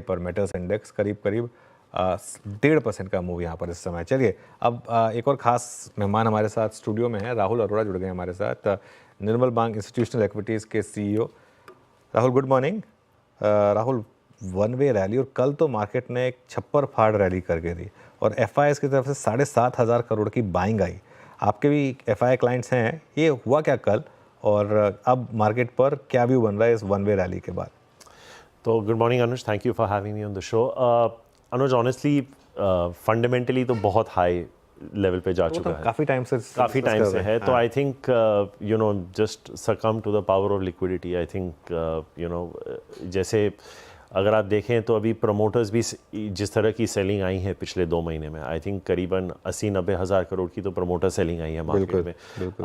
पर metals index करीब करीब 1.5% का मूव यहाँ पर इस समय। चलिए अब एक और ख़ास मेहमान हमारे साथ स्टूडियो में है, राहुल अरोड़ा जुड़ गए हमारे साथ, निर्मल बांग इंस्टीट्यूशनल इक्विटीज़ के CEO। Rahul good morning. Rahul, one way rally और कल तो मार्केट ने एक छप्पर फाड़ रैली करके दी और FIs की तरफ से 7,500 करोड़ की बाइंग आई। आपके भी FI क्लाइंट्स हैं, ये हुआ क्या कल और अब मार्केट पर क्या व्यू बन रहा है इस वन वे रैली के बाद? तो good morning Anuj, thank you for having me on the show. Anuj honestly fundamentally तो बहुत हाई लेवल पे जा चुका है, काफ़ी टाइम से है। तो I think you know just succumb to the power of liquidity. I think you know जैसे अगर आप देखें तो अभी प्रमोटर्स भी जिस तरह की सेलिंग आई है पिछले 2 महीने में, आई थिंक करीबन 80-90 हज़ार करोड़ की तो प्रमोटर सेलिंग आई है मार्केट में।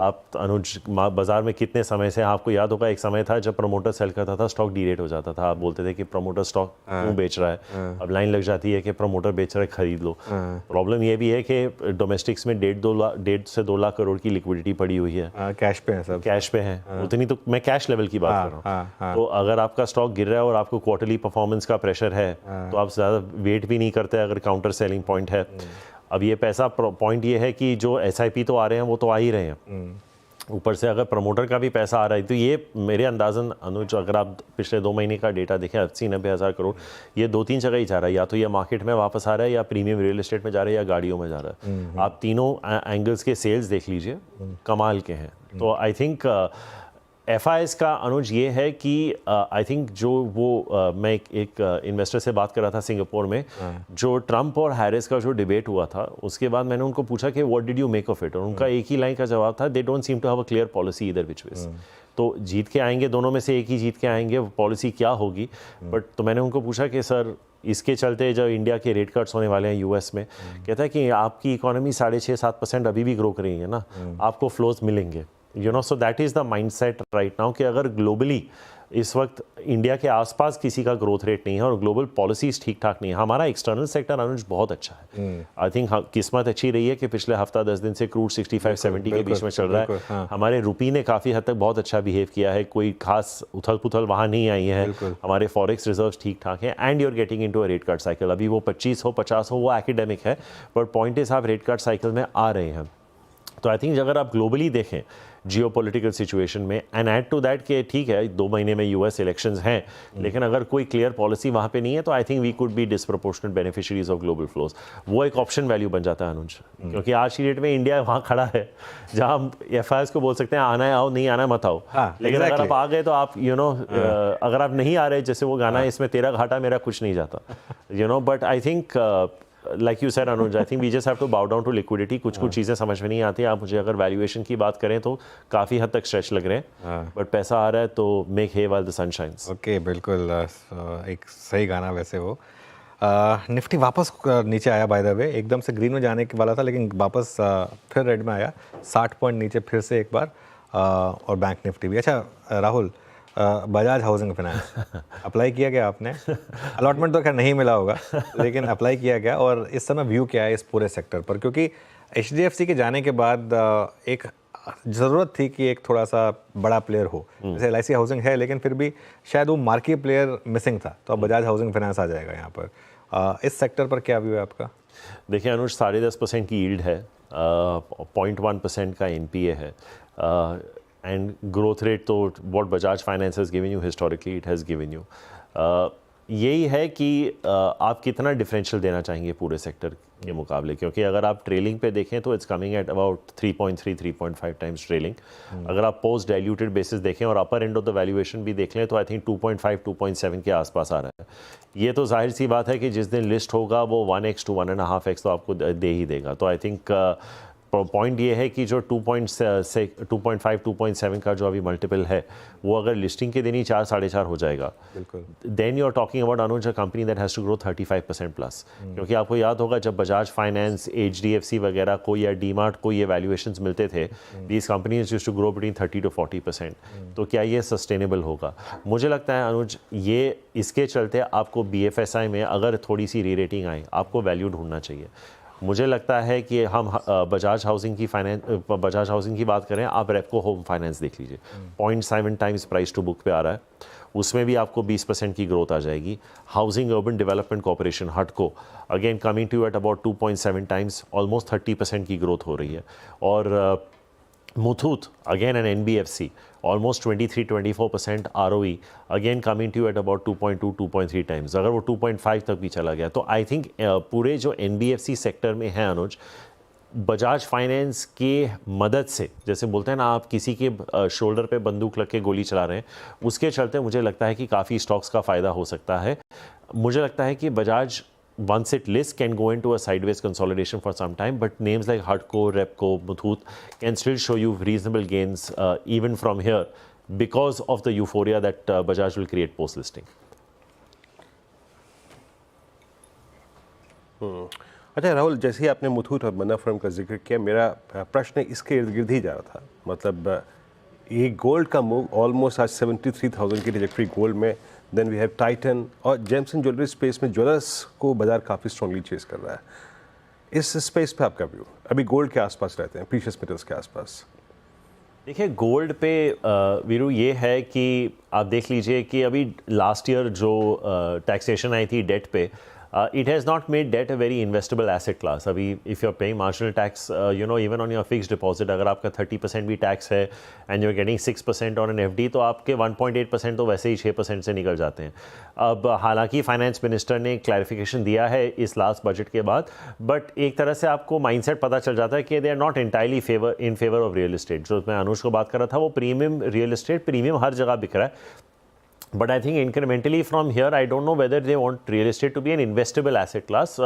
आप अनुज बाजार में कितने समय से, आपको याद होगा एक समय था जब प्रमोटर सेल करता था स्टॉक डीरेट हो जाता था, आप बोलते थे कि प्रमोटर स्टॉक क्यों बेच रहा है। अब लाइन लग जाती है कि प्रमोटर बेच रहा है, खरीद लो। प्रॉब्लम ये भी है कि डोमेस्टिक्स में 1.5 से 2 लाख करोड़ की लिक्विडिटी पड़ी हुई है, कैश पे है सब, कैश पे है उतनी। तो मैं कैश लेवल की बात कर रहा हूँ। तो अगर आपका स्टॉक गिर रहा है और आपको क्वार्टरली परफॉर्मेंस का प्रेशर है तो आप ज़्यादा वेट भी नहीं करते अगर काउंटर सेलिंग पॉइंट है। अब ये पैसा पॉइंट ये है कि जो SIP तो आ रहे हैं वो तो आ ही रहे हैं, ऊपर से अगर प्रमोटर का भी पैसा आ रहा है तो ये मेरे अंदाज़न अनुज, अगर आप पिछले 2 महीने का डेटा देखें 80-90 हज़ार करोड़ ये 2-3 जगह ही जा रहा है, या तो ये मार्केट में वापस आ रहा है, या प्रीमियम रियल एस्टेट में जा रहा है, या गाड़ियों में जा रहा है। आप तीनों एंगल्स के सेल्स देख लीजिए, कमाल के हैं। तो आई थिंक FIs का अनुज ये है कि आई थिंक जो वो मैं एक इन्वेस्टर से बात कर रहा था सिंगापुर में, जो ट्रंप और हैरिस का जो डिबेट हुआ था उसके बाद मैंने उनको पूछा कि what did you make of it, और उनका एक ही लाइन का जवाब था, they don't seem to have a clear policy either which ways. तो जीत के आएंगे, दोनों में से एक ही जीत के आएंगे, पॉलिसी क्या होगी। बट तो मैंने उनको पूछा कि सर इसके चलते जब इंडिया के रेट कट्स होने वाले हैं US में, कहता है कि आपकी इकोनॉमी 6.5-7% अभी भी ग्रो कर रही है ना, आपको फ्लोज मिलेंगे। You know, so that is the mindset right now कि अगर ग्लोबली इस वक्त इंडिया के आसपास किसी का ग्रोथ रेट नहीं है और ग्लोबल पॉलिसीज ठीक ठाक नहीं है, हमारा एक्सटर्नल सेक्टर अनुज बहुत अच्छा है। आई थिंक किस्मत अच्छी रही है कि पिछले हफ्ता 10 दिन से क्रूड 65-70 के बीच में चल रहा है। हमारे रुपये ने काफ़ी हद तक बहुत अच्छा बिहेव किया है, कोई खास उथल पुथल वहाँ नहीं आई है। हमारे फॉरेक्स रिजर्व्स ठीक ठाक हैं and you are getting into a rate cut cycle. अभी वो 25 हो 50 हो वो एकेडमिक है, बट पॉइंट इज आप रेट कट साइकिल में आ रहे हैं। तो आई थिंक अगर आप ग्लोबली देखें जियोपॉलिटिकल सिचुएशन में एंड ऐड टू दैट कि ठीक है 2 महीने में US इलेक्शंस हैं, लेकिन अगर कोई क्लियर पॉलिसी वहाँ पे नहीं है तो I think we could be disproportionate beneficiaries of global flows. वो एक ऑप्शन वैल्यू बन जाता है अनुज, क्योंकि आज की डेट में इंडिया वहाँ खड़ा है जहाँ हम FIs को बोल सकते हैं आना है आओ, नहीं आना है मत आओ। लेकिन अगर आप आ गए तो आप अगर आप नहीं आ रहे, जैसे वो गाना है इसमें तेरा घाटा मेरा कुछ नहीं जाता, but I think like you said Anuj, I think we just have to bow down to liquidity। कुछ चीज़ें समझ में नहीं आती। आप मुझे अगर वैल्यूएशन की बात करें तो काफ़ी हद तक स्ट्रेच लग रहे हैं, बट पैसा आ रहा है तो make hay while the sun shines. Okay, बिल्कुल एक सही गाना वैसे वो। निफ्टी वापस नीचे आया बाय द वे, एकदम से ग्रीन में जाने के वाला था लेकिन वापस फिर रेड में आया, 60 पॉइंट नीचे फिर से एक बार, और बैंक निफ्टी भी। अच्छा Rahul, Bajaj housing finance apply किया गया आपने? अलॉटमेंट तो खैर नहीं मिला होगा लेकिन अप्लाई किया गया, और इस समय व्यू क्या है इस पूरे सेक्टर पर? क्योंकि HDFC के जाने के बाद एक ज़रूरत थी कि एक थोड़ा सा बड़ा प्लेयर हो, जैसे LIC हाउसिंग है लेकिन फिर भी शायद वो मार्केट प्लेयर मिसिंग था, तो अब बजाज हाउसिंग फाइनेंस आ जाएगा यहाँ पर। इस सेक्टर पर क्या व्यू है आपका? देखिए अनुज, 10.5% की यील्ड है, 0.1% का NPA है, एंड ग्रोथ रेट तो what Bajaj finance has given you historically it has given you. यही है कि आप कितना डिफरेंशियल देना चाहेंगे पूरे सेक्टर के मुकाबले, क्योंकि अगर आप ट्रेलिंग पे देखें तो it's coming at about 3.3-3.5 times trailing. अगर आप पोस्ट डाइल्यूटेड बेसिस देखें और अपर एंड ऑफ द वैल्यूएशन भी देख लें तो आई थिंक 2.5-2.7 के आसपास आ रहा है। ये तो जाहिर सी बात है कि जिस दिन लिस्ट होगा वो 1x to 1.5x तो आपको दे ही देगा। तो आई थिंक पॉइंट ये है कि जो 2.5-2.7 का जो अभी मल्टीपल है वो अगर लिस्टिंग के दिन ही 4-4.5 हो जाएगा, then you are talking about Anuj a company that has to grow 35% plus. क्योंकि आपको याद होगा जब बजाज फाइनेंस, HDFC वगैरह को या डीमार्ट को ये वैल्यूएशंस मिलते थे, these companies used to grow between 30 to 40%। तो क्या ये सस्टेनेबल होगा? मुझे लगता है अनुज ये इसके चलते आपको BFSI में अगर थोड़ी सी री रेटिंग आए आपको वैल्यू ढूंढना चाहिए। मुझे लगता है कि हम बजाज हाउसिंग की बात करें, आप रेपको होम फाइनेंस देख लीजिए, 0.7 टाइम्स प्राइस टू बुक पे आ रहा है, उसमें भी आपको 20% की ग्रोथ आ जाएगी। हाउसिंग अर्बन डेवलपमेंट कॉर्पोरेशन हटको again coming to at about 2.7 times, almost 30% की ग्रोथ हो रही है। और Muthoot, again an NBFC, almost 23-24% ROE, again coming to you at about 2.2-2.3 times. अगर वो 2.5 तक भी चला गया तो आई थिंक पूरे जो NBFC सेक्टर में है अनुज, बजाज फाइनेंस के मदद से, जैसे बोलते हैं ना आप किसी के शोल्डर पे बंदूक लग के गोली चला रहे हैं, उसके चलते मुझे लगता है कि काफ़ी स्टॉक्स का फ़ायदा हो सकता है। मुझे लगता है कि Bajaj once it lists can go into a sideways consolidation for some time, but names like Hutco, Repco, Muthoot can still show you reasonable gains even from here because of the euphoria that Bajaj will create post listing. अच्छा राहुल, जैसे ही आपने मुथूट और मन्ना firm का जिक्र किया, मेरा प्रश्न इसके इर्द गिर्द ही जा रहा था। मतलब ये गोल्ड का मूव ऑलमोस्ट आज 73,000 की ट्रैजेक्टरी गोल्ड में, देन वी हैव टाइटन और जेम्स एंड ज्वेलरी स्पेस में ज्वेलर्स को बाजार काफ़ी स्ट्रांगली चेस कर रहा है। इस स्पेस पे आपका व्यू, अभी गोल्ड के आसपास रहते हैं, प्रीशियस मेटल्स के आसपास। देखिए गोल्ड पे वीरू ये है कि आप देख लीजिए कि अभी लास्ट ईयर जो टैक्सेशन आई थी डेट पे, it has not made debt a very investable asset class. अभी if you're paying marginal tax, even on your fixed deposit, अगर आपका 30% भी टैक्स है and you're getting 6% on an FD, तो आपके 1.8% तो वैसे ही 6% से निकल जाते हैं। अब हालांकि फाइनेंस मिनिस्टर ने क्लैरिफिकेशन दिया है इस लास्ट बजट के बाद, बट एक तरह से आपको माइंडसेट पता चल जाता है कि they are not entirely in favour of real estate. जो मैं अनुज को बात कर रहा था, वो प्रीमियम रियल एस्टेट, प्रीमियम हर जगह बिक रहा है। But I think incrementally from here, I don't know whether they want real estate to be an investable asset class.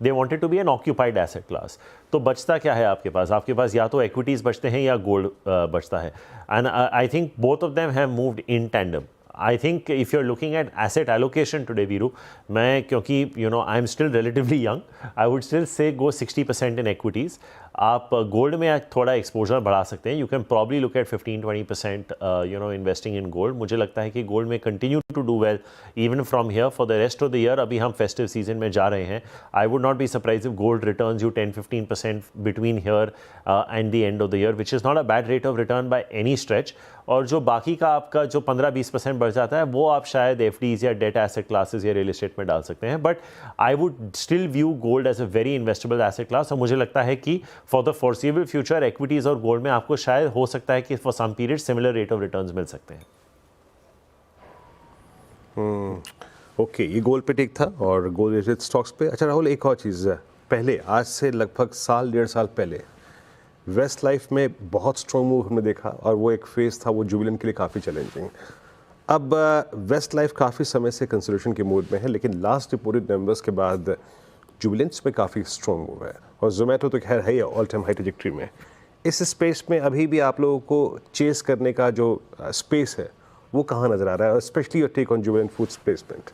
They want it to be an occupied asset class. तो बचता क्या है आपके पास? आपके पास या तो equities बचते हैं या gold बचता है. And I think both of them have moved in tandem. I think if you're looking at asset allocation today, Viru, मैं क्योंकि I'm still relatively young, I would still say go 60% in equities. आप gold में थोड़ा exposure बढ़ा सकते हैं। You can probably look at 15-20% investing in gold. मुझे लगता है कि गोल्ड में continue to do well even from here for the rest of the year. अभी हम फेस्टिव सीजन में जा रहे हैं। I would not be surprised if gold returns you 10-15% between here and the end of the year, which is not a bad rate of return by any stretch. और जो बाकी का आपका जो 15-20% बढ़ जाता है, वो आप शायद एफडीज या डेट एसेट क्लासेस या रियल एस्टेट में डाल सकते हैं। But I would still view gold as a very investable asset class. और मुझे लगता है कि for the foreseeable future equities और गोल्ड में आपको शायद हो सकता है कि for some period similar rate of returns मिल सकते हैं। ओके, ये गोल्ड पे ठीक था और गोल्ड रिलेटेड स्टॉक्स पे। अच्छा राहुल, एक और चीज़ है, पहले आज से लगभग साल 1.5 साल पहले वेस्ट लाइफ में बहुत स्ट्रॉन्ग मूव हमने देखा और वो एक फेज था वो जुबिलेंट के लिए काफ़ी चैलेंजिंग। अब वेस्ट लाइफ काफ़ी समय से कंसोलिडेशन के मूड में है, लेकिन लास्ट रिपोर्टेड नंबर्स के बाद जुबिलेंट्स में काफ़ी स्ट्रॉन्ग मूव है और जोमेटो तो खैर है ही ऑल टाइम हाई ट्रैजेक्टरी में। इस स्पेस में अभी भी आप लोगों को चेस करने का जो स्पेस है वो कहाँ नज़र आ रहा है, specially your take on Jubilant Foods placement?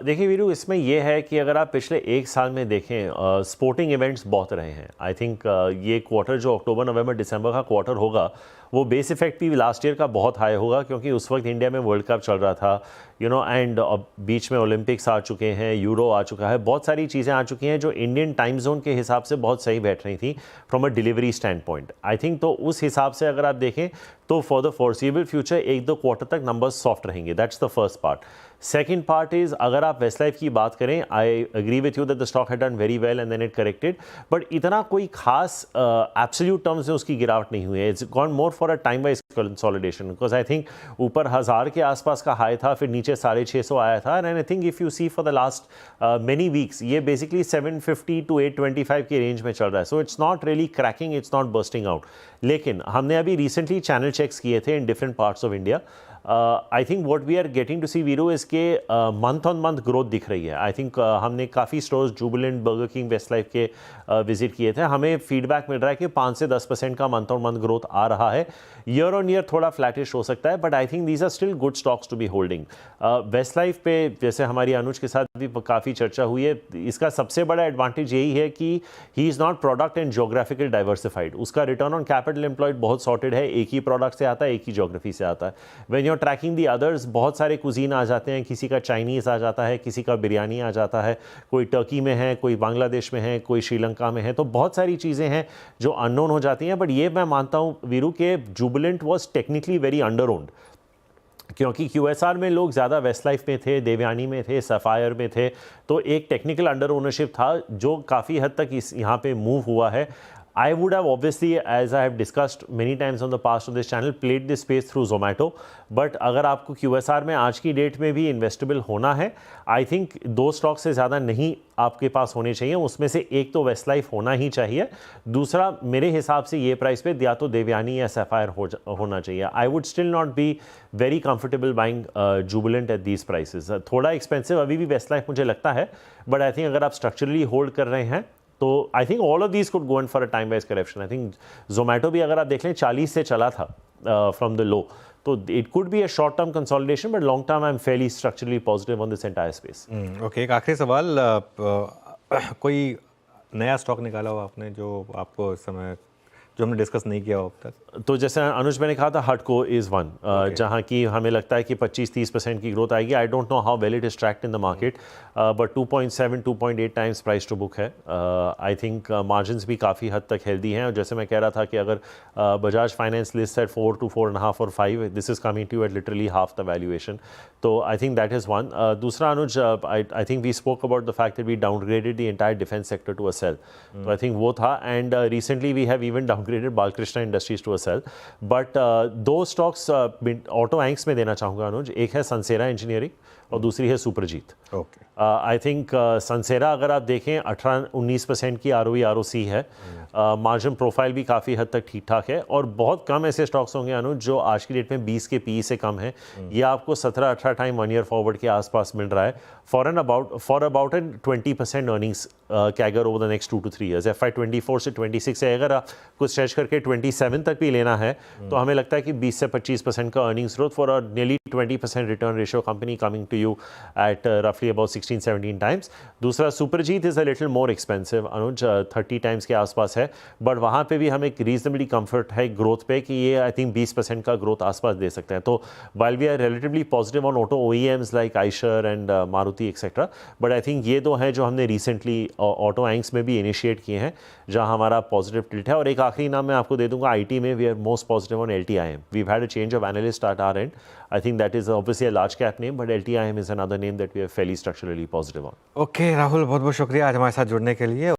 देखिए वीरू, इसमें यह है कि अगर आप पिछले एक साल में देखें, स्पोर्टिंग इवेंट्स बहुत रहे हैं। आई थिंक ये क्वार्टर जो अक्टूबर नवंबर दिसंबर का क्वार्टर होगा, वो बेस इफेक्ट भी लास्ट ईयर का बहुत हाई होगा, क्योंकि उस वक्त इंडिया में वर्ल्ड कप चल रहा था, एंड बीच में ओलंपिक्स आ चुके हैं, यूरो आ चुका है, बहुत सारी चीज़ें आ चुकी हैं जो इंडियन टाइम जोन के हिसाब से बहुत सही बैठ रही थी from a delivery standpoint. I think तो उस हिसाब से अगर आप देखें तो for the foreseeable future 1-2 quarter तक नंबर्स सॉफ्ट रहेंगे। That's the first part. Second part is, अगर आप वेस्ट लाइफ की बात करें, I agree with you that the stock had done very well and then it corrected, but इतना कोई खास एब्सोल्यूट टर्म्स में उसकी गिरावट नहीं हुई है। It's gone more for a time wise consolidation, because I think ऊपर 1000 के आसपास का हाई था, फिर नीचे 650 आया था, and I think if you see for the last many weeks ये बेसिकली 750 to 825 के रेंज में चल रहा है। So it's not really cracking, it's not bursting out. लेकिन हमने अभी रिसेंटली चैनल चेक्स किए थे in different parts of India. I think what we are getting to see वीरू इसके मंथ ऑन मंथ ग्रोथ दिख रही है। आई थिंक हमने काफ़ी stores Jubilant, Burger King, Westlife के विजिट किए थे। हमें फीडबैक मिल रहा है कि 5 से 10% का मंथ ऑन मंथ ग्रोथ आ रहा है। ईयर ऑन ईयर थोड़ा फ्लैटिश हो सकता है, but I think these are still good stocks to be holding. Westlife पे जैसे हमारी अनुज के साथ भी काफ़ी चर्चा हुई है, इसका सबसे बड़ा एडवांटेज यही है कि he is not product and geographical diversified. उसका रिटर्न ऑन कैपिटल एम्प्लॉयड बहुत सॉर्टेड है, एक ही प्रोडक्ट से आता है, एक ही जोग्राफी से आता है। When you're tracking the others, बहुत सारे कुजीन आ जाते हैं, किसी का चाइनीज़ आ जाता है, किसी का बिरयानी आ जाता है, कोई टर्की में है, कोई बांग्लादेश में है, कोई श्रीलंका में है, तो बहुत सारी चीज़ें हैं जो अननोन हो जाती हैं। बट ये मैं मानता हूँ वीरू के Jubilant was technically very under owned, क्योंकि QSR में लोग ज़्यादा वेस्ट लाइफ में थे, देवयानी में थे, सफ़ायर में थे, तो एक टेक्निकल अंडर ओनरशिप था जो काफ़ी हद तक इस यहाँ पे मूव हुआ है। I would have obviously, as I have discussed many times on the past of this channel, played this space through Zomato. But अगर आपको QSR में आज की डेट में भी इन्वेस्टेबल होना है, आई थिंक 2 स्टॉक से ज़्यादा नहीं आपके पास होने चाहिए। उसमें से एक तो वेस्ट लाइफ होना ही चाहिए, दूसरा मेरे हिसाब से ये प्राइस पे या तो देवयानी या सफ़ायर होना चाहिए। आई would still not be very comfortable buying Jubilant at these prices. थोड़ा एक्सपेंसिव अभी भी वेस्ट लाइफ मुझे लगता है, बट आई थिंक अगर आप स्ट्रक्चरली होल्ड कर रहे हैं तो I think all of these could go in for a time wise correction. I think Zomato भी अगर आप देख लें 40 से चला था फ्रॉम द लो, तो it could be a short term consolidation, but long term I am Fairlie structurally positive on this entire space. Okay, एक आखिरी सवाल, कोई नया स्टॉक निकाला हो आपने जो आपको इस समय, जो हमने डिस्कस नहीं किया हो अब तक? तो जैसे अनुज मैंने कहा था, हटको इज़ वन, जहाँ की हमें लगता है कि 25-30% की ग्रोथ आएगी। I don't know how well it is tracked in the market, but 2.7-2.8 times price to book है। आई थिंक मार्जिन्स भी काफ़ी हद तक हेल्दी हैं, और जैसे मैं कह रहा था कि अगर Bajaj finance list at 4 to 4.5 और 5, this is coming to at literally half the valuation. तो I think that is one. दूसरा Anuj, I think we spoke about the fact that we downgraded the entire defence sector to a sell, तो I think वो था। And recently we have even downgraded Balkrishna industries to a sell. But 2 stocks auto एंक्स में देना चाहूँगा अनुज, एक है Sansera engineering और दूसरी है सुपरजीत। ओके, आई थिंक सनसेरा अगर आप देखें 18-19% की ROE ROC है, मार्जिन प्रोफाइल भी काफ़ी हद तक ठीक ठाक है, और बहुत कम ऐसे स्टॉक्स होंगे अनुज जो आज की डेट में 20 के PE से कम है। ये आपको 17-18 टाइम 1 ईयर फॉरवर्ड के आसपास मिल रहा है for about 20% earnings CAGR over the next 2 to 3 years. FY24 से 26 से अगर आपको स्ट्रेच करके 27 तक भी लेना है तो हमें लगता है कि 20 से 25% का earnings growth for a nearly 20% return ratio company coming to you at रफली अबाउट 16-17 टाइम्स। दूसरा Suprajit is a little more expensive Anuj, 30 times के आसपास है, बट वहाँ पे भी हमें एक रीजनेबली कंफर्ट है ग्रोथ पे कि ये आई थिंक 20% का ग्रोथ आसपास दे सकते हैं। तो while we are relatively positive on auto OEMs like Eicher and Maruti etcetera, but I think ये 2 हैं जो हमने रिसेंटली ऑटो एंक्स में भी इनिशिएट किए हैं जहाँ हमारा पॉजिटिव टिल्ट है। और एक आखिरी नाम मैं आपको दे दूंगा, IT में we are most positive on LTIM। We had a change of analyst at our end. I think that is obviously a large cap name, but LTIM is another name that we are fairly structurally positive on. Okay Rahul, बहुत बहुत शुक्रिया आज हमारे साथ जुड़ने के लिए।